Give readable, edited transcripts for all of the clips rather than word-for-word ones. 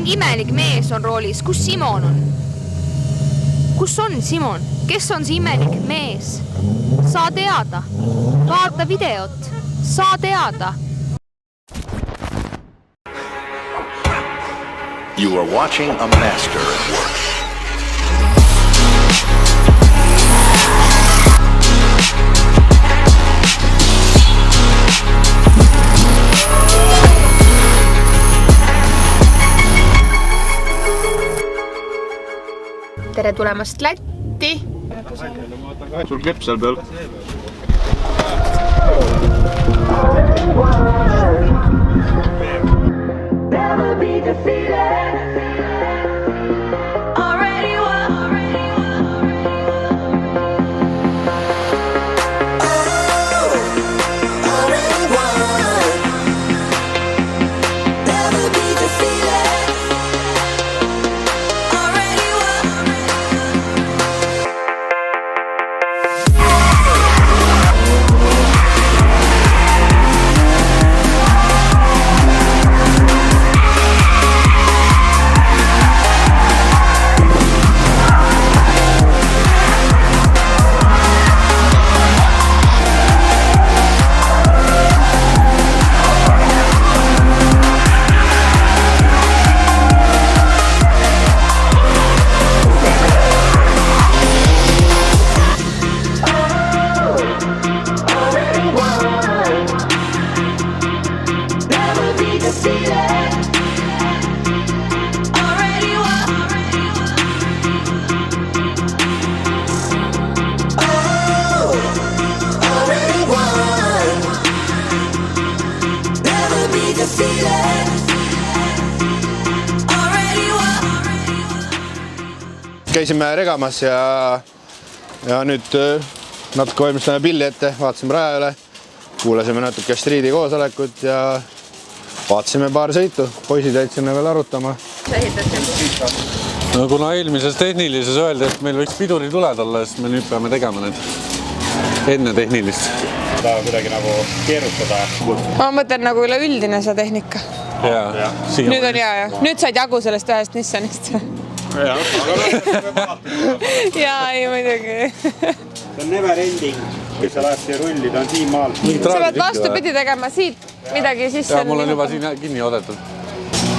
Imelik mees on roolis. Kus Simon on? Kus on Simon? Kes on see imelik mees? Saa teada. Vaata videot. Saa teada. You are watching a master at work. Tere tulemast Lätti! Sul klepp seal peal. Never be defeated. Already won. Already won. Never be defeated. Already won. Käisime regamas ja nüüd natuke valmistame pilli ette, vaatasime raja üle, kuulasime natuke striidi koosolekut ja vaatasime paar sõitu. Poisid jäid sinna veel arutama. No, kuna eelmises tehnilises öeldi, et meil võiks piduri tuled olla, siis me nüüd peame tegema need enne tehnilist. Ta kuidagi nagu keerutada. Ma mõtlen nagu üleüldine see tehnika. Ja. Nüüd on hea. Nüüd said jagu sellest ühest Nissanist. Jaa, ei muidugi. See on never ending. Kui sa lähed siia rulli, ta on siin maal. Sa pead vastupidi tegema siit midagi sisse. Ja, mul on juba siin kinni odetud.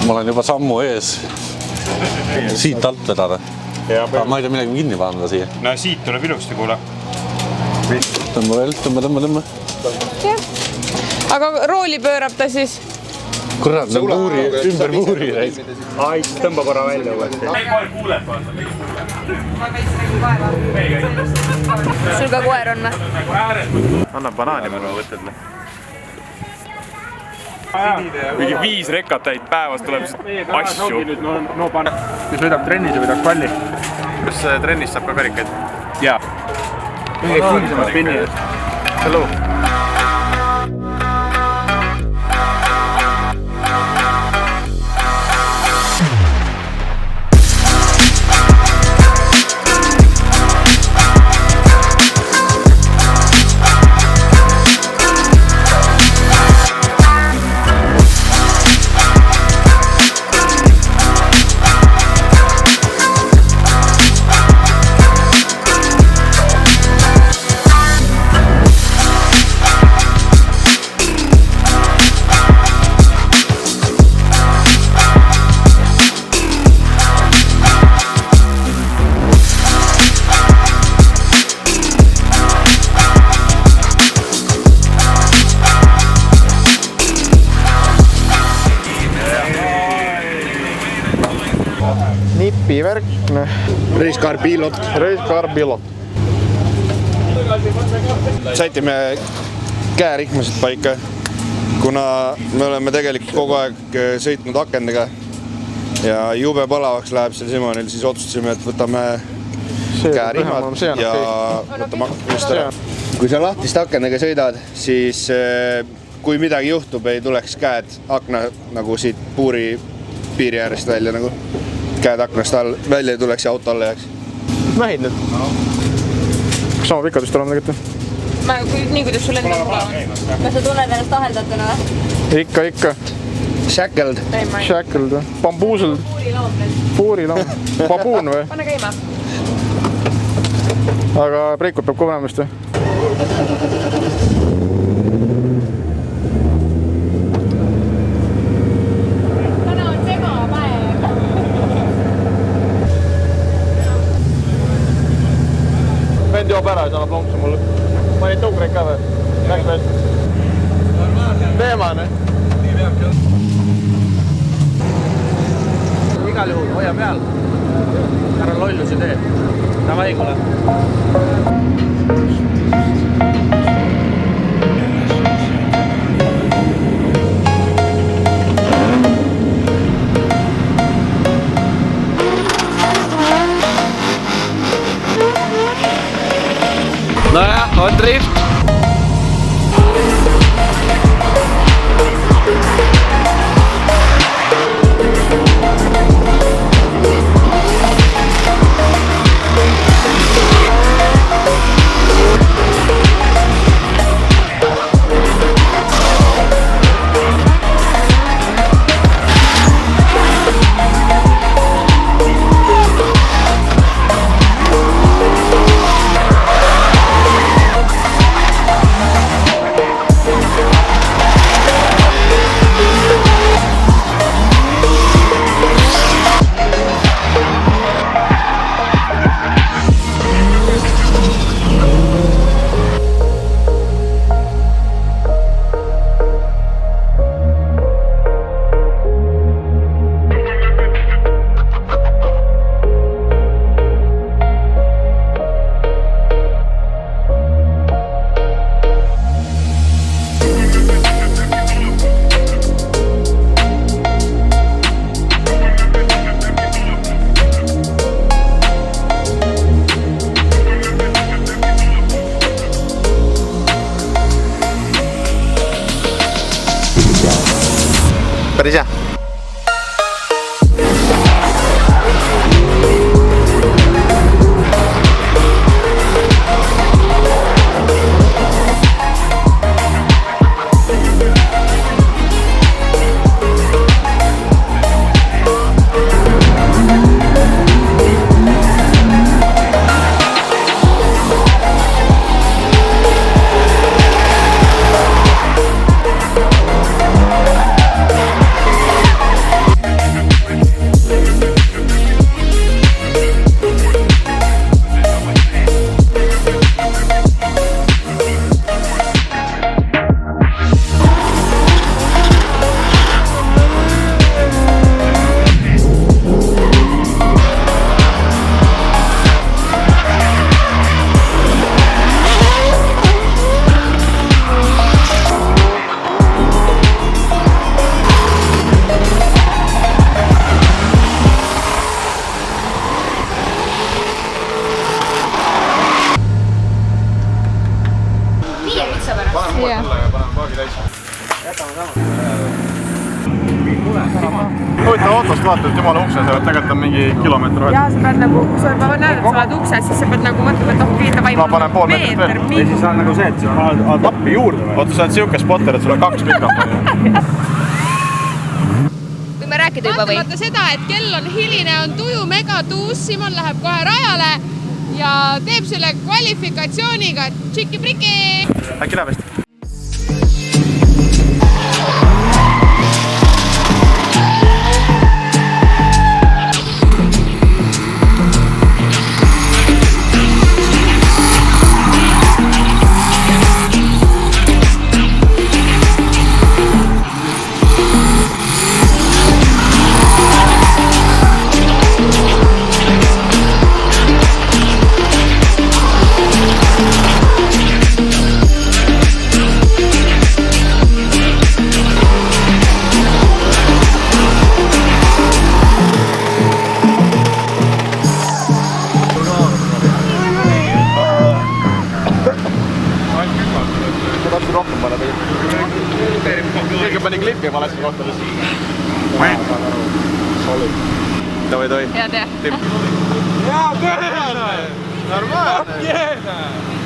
Mul on juba sammu ees. Siit alt vedada. Ma ei tea midagi kinni panna siia. No siit tuleb ilusti, kuule. Tõmba veel, tõmba. Aga rooli pöörab ta siis? Kurat, ümber muuri reis. Ai, tõmba korra välja uuesti. Sul ka koer on või? Anna banaani mõnu võtad. Mingi 5 rekatäid päevas tuleb asju. Kui sõidab trennis ja võidab palli. Kas trennis saab ka karikaid? Jaa. Mingi aktiivsemad pinni. Hello. Nipivärk, Racecar pilot. Saitime käerihmasid paika, kuna me oleme tegelikult kogu aeg sõitnud akendega ja jube palavaks läheb seal Simonil, siis otsustasime, et võtame käerihmad ja võtame aknast ära. Kui sa lahtist akendega sõidad, siis kui midagi juhtub, ei tuleks käed akna nagu siit puuri piiri äärest välja nagu. Käed aknast välja ei tuleks ja auto alla jääks. Nähid nüüd? Kas sama pikadust olema tegelikult? Nii kuidas sul enda mula on. Kas sa tunned ennast aheldatuna või? Ikka. Shackled. Shackled või? Bambuusel. puuriloom. Babuun või? Pane käima. Aga preikut peab kõvemist või? Täna on segapäev. Vend joob ära, et annab lonksu mulle. Ma ei tõugreid ka või? Läks veel. Teemane. Nii peabki. Igal juhul, hoia peal. Ära lollusi tee. Davai, kuule. Nojah, on drift. Päris hea. Huvitav autost vaatad, jumala ukse, sa oled tegelikult on mingi kilomeeter vahet. Jaa, sa pead nagu, kui sa juba näed, et sa oled ukses, siis sa pead nagu mõtlema, et viida vaima. Ma panen pool meetrit veel. Ja siis on nagu see, et sa oled tappi juurde või? Oota, sa oled siuke spotter, et sul on 2 mikrofoni. Võime rääkida juba või? Vaatamata seda, et kell on hiline, on tuju megatuus, Simon läheb kohe rajale ja teeb selle kvalifikatsiooniga tšiki-priki. Äkki läheb hästi? Keegi pani klippi valesti kohta lihtsalt. Davai. Hea tee. Jaa, peale! Normaalne!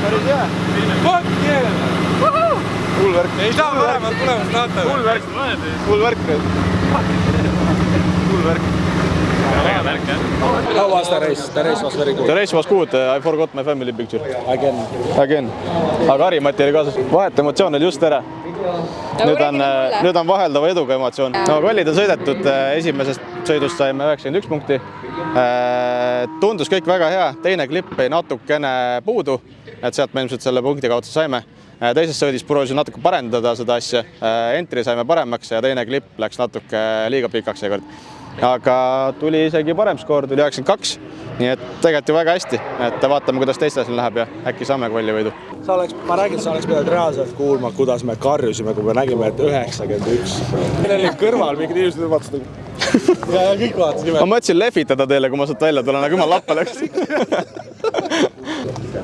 Päris hea! Hull värk. Ei saa paremalt tulemast vaata. Hull värk. Hull värk. How was the race? The race was very good. The race was good, I forgot my family picture. Again. Aga Harimati oli kaasas. Vahet emotsioon oli just ära. Nüüd on vaheldava eduga emotsioon. No kvallid on sõidetud, esimesest sõidust saime 91 punkti. Tundus kõik väga hea, teine klipp jäi natukene puudu, et sealt me ilmselt selle punkti kaudse saime. Teises sõidis proovisin natuke parendada seda asja, entry saime paremaks ja teine klipp läks natuke liiga pikaks seekord. Aga tuli isegi parem skoor, tuli 92, nii et tegelikult ju väga hästi, et vaatame, kuidas teistel läheb ja äkki saame kvallivõidu. Ma räägin, sa oleks pidanud reaalselt kuulma, kuidas me karjusime, kui me nägime, et 91. Meil oli kõrval mingid inimesed vaatasid. Ja kõik vaatasid nimelt. Ma mõtlesin lehvitada teile, kui ma sealt välja tulen, aga jumal lappa läks.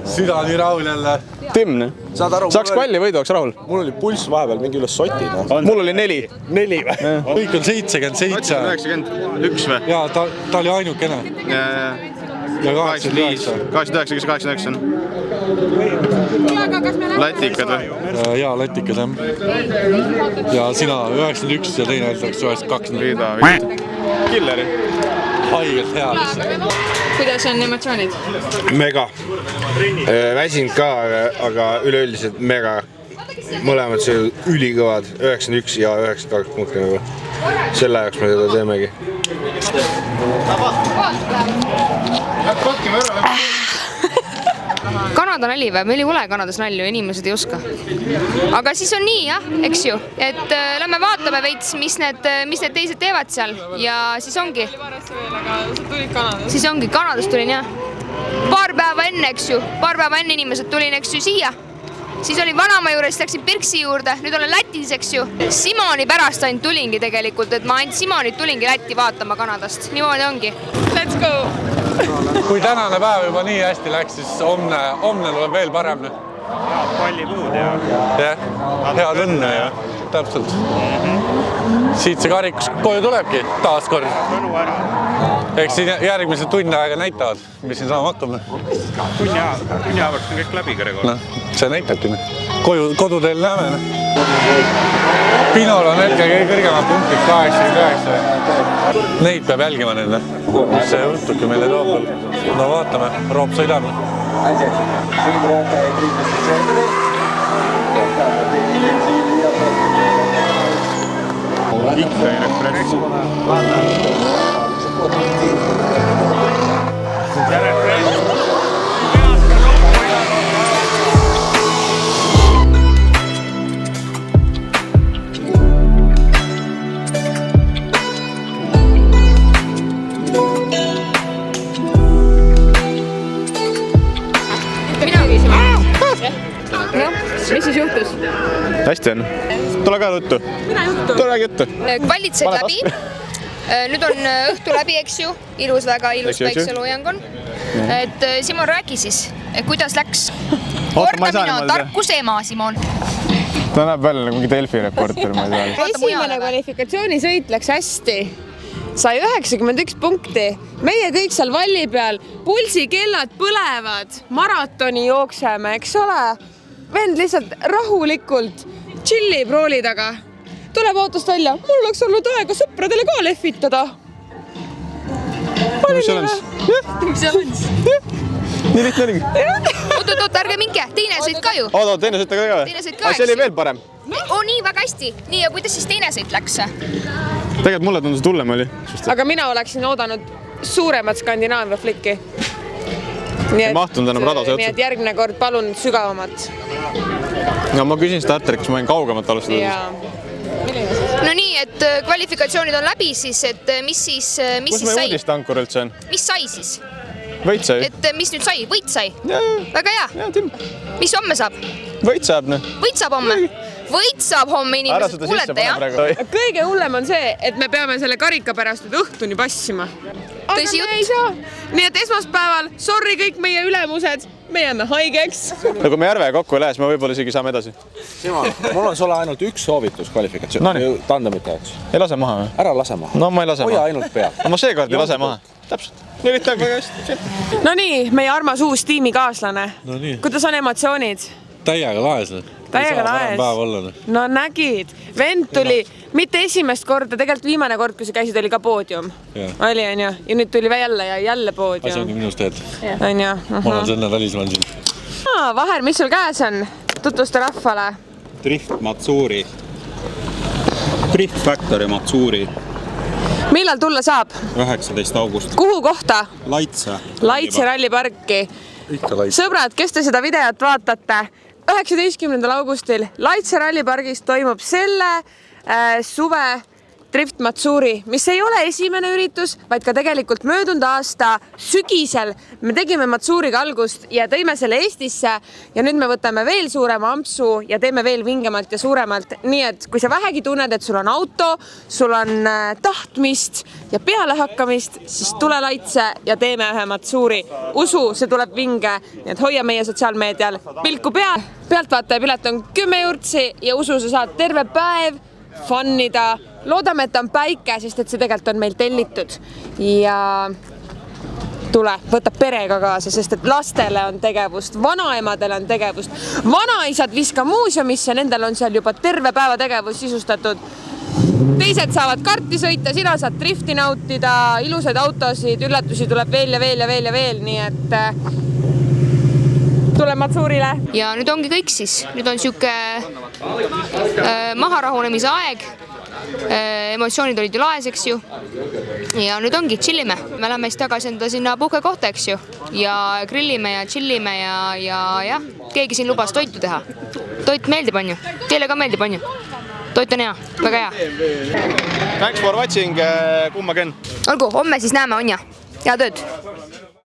Süda nii rahul jälle. Tim, saaks kvallivõidu, oleks rahul? Mul oli pulss vahepeal mingi üles sotina. Mul oli 4. 4 või? Kõik on 77. 91 või? Jaa, ta oli ainukene. Ja 89, 89 on. Latikad või? Jaa, latikad jah. Ja sina 91 ja teine näiteks 92. Killeri. Haigelt hea lihtsalt. kuidas on emotsioonid? Mega. Väsinud ka, aga üleüldiselt mega. Mõlemad see ülikõvad, 91 ja 92 punkti nagu. Selle jaoks me seda teemegi. Kanada nali või? Meil ei ole Kanadas nalju, inimesed ei oska. Aga siis on nii jah, eks ju, et lähme vaatame veits, mis need teised teevad seal ja siis ongi. Siis ongi, Kanadast tulin jah. Paar päeva enne, eks ju, inimesed tulin, eks ju, siia. Siis olin vanaema juures, läksin Pirksi juurde, nüüd olen Lätis, eks ju. Simoni pärast ainult tulingi tegelikult, et ma ainult Simonit tulingi Lätti vaatama Kanadast. Niimoodi ongi. Let's go! Kui tänane päev juba nii hästi läks, siis homne tuleb veel parem. Pallipuud ja... Jah, head õnne ja täpselt. Siit see karikus koju tulebki taas kord. Eks siin järgmised tunni aega näitavad, mis siin saama hakkame. Tunni avaks on kõik läbi kõrega. See näitabki. Koduteel näeme. Pinol on hetkel kõige kõrgemad punktid 89. Neid peab jälgima nende. See õhtuki meile toob. No vaatame, Roop sõidab. Ikka ei refresh. Mis siis juhtus? Hästi on. Tule ka juttu. Mina juttu? Tule juttu. Kvallid said läbi. Nüüd on õhtu läbi, eks ju. Väga ilus päikseloojang on. Et Simon räägi siis, kuidas läks. Kordamine on tarkuse ema, Simon. Ta näeb välja nagu mingi Delfi reporter. Esimene kvalifikatsioonisõit läks hästi. Sai 91 punkti. Meie kõik seal valli peal. Pulsikellad põlevad. Maratoni jookseme, eks ole? Vend lihtsalt rahulikult chillib rooli taga. Tuleb autost välja. Mul oleks olnud aega sõpradele ka lehvitada. Mis see on? Mis see on? Nii lihtne oligi. Oot, ärge minge. Teine sõit ka ju. Oot, teine sõit ka või? Teine sõit ka, see oli veel parem. Nii, väga hästi. Nii, ja kuidas siis teine sõit läks? Tegelikult mulle tundus hullem oli. Aga mina oleksin oodanud suuremat Skandinaavia flikki. Ei mahtunud enam radase otsa. Nii et järgmine kord palun sügavamat. No ma küsin starterit, kas ma võin kaugemat alustada. No nii, et kvalifikatsioonid on läbi siis, et mis siis sai? Kus me uudistankur üldse on? Mis sai siis? Võit sai. Et mis nüüd sai? Võit sai? Väga hea. Ja, Tim. Mis homme saab? Võit saab, noh. Võit saab homme? Võit saab homme, inimesed, kuulete, jah? Kõige hullem on see, et me peame selle karika pärast nüüd õhtuni passima. Tõsi jutt. Nii et esmaspäeval, sorry kõik meie ülemused, me jääme haigeks. No kui me Järve kokku ei lähe, siis me võib-olla isegi saame edasi. Sima, mul on sulle ainult üks soovitus kvalifikatsioon tandemite jaoks. Ei lase maha või? Ära lase maha. No ma ei lase maha. Hoia ainult pea. No ma seekord ei lase maha. Täpselt. Nii lihtne väga hästi. No nii, meie armas uus tiimikaaslane. Kuidas on emotsioonid? Täiega laes. Täiega laes. No nägid, vend tuli mitte esimest korda, tegelikult viimane kord, kui sa käisid, oli ka poodium. Oli, on ju? Ja nüüd tuli jälle poodium. Asi ongi minust teed. On ju? Ma olen selle välismaal siin. Vaher, mis sul käes on? Tutvusta rahvale. Drift Matsuri. Drift Factory Matsuri. Millal tulla saab? 19. august. Kuhu kohta? Laitse ralliparki. Sõbrad, kes te seda videot vaatate? 19. augustil Laitse rallipargis toimub selle suve Drift Matsuri, mis ei ole esimene üritus, vaid ka tegelikult möödunud aasta sügisel me tegime Matsuriga algust ja tõime selle Eestisse ja nüüd me võtame veel suurema ampsu ja teeme veel vingemalt ja suuremalt. Nii et kui sa vähegi tunned, et sul on auto, sul on tahtmist ja pealehakkamist, siis tule Laitse ja teeme ühe Matsuri. Usu, see tuleb vinge, nii et hoia meie sotsiaalmeedial pilku peal. Pealtvaataja pilet on 10 eurtsi ja usu, sa saad terve päev fannida. Loodame, et on päike, sest et see tegelikult on meil tellitud ja tule, võta perega kaasa, sest et lastele on tegevust, vanaemadele on tegevust, vanaisad viska muuseumisse, nendel on seal juba terve päeva tegevus sisustatud. Teised saavad karti sõita, sina saad drifti nautida, ilusaid autosid, üllatusi tuleb veel ja veel ja veel ja veel, nii et tule Matsurile. Ja nüüd ongi kõik siis, nüüd on siuke maharahunemise aeg. Emotsioonid olid ju laes, eks ju. Ja nüüd ongi, chillime. Me läheme siis tagasi enda sinna puhkekohta, eks ju. Ja grillime ja chillime ja keegi siin lubas toitu teha. Toit meeldib, on ju. Teile ka meeldib, on ju. Toit on hea, väga hea. Thanks for watching, kumma Ken. Olgu, homme siis näeme, on ja. Hea tööd.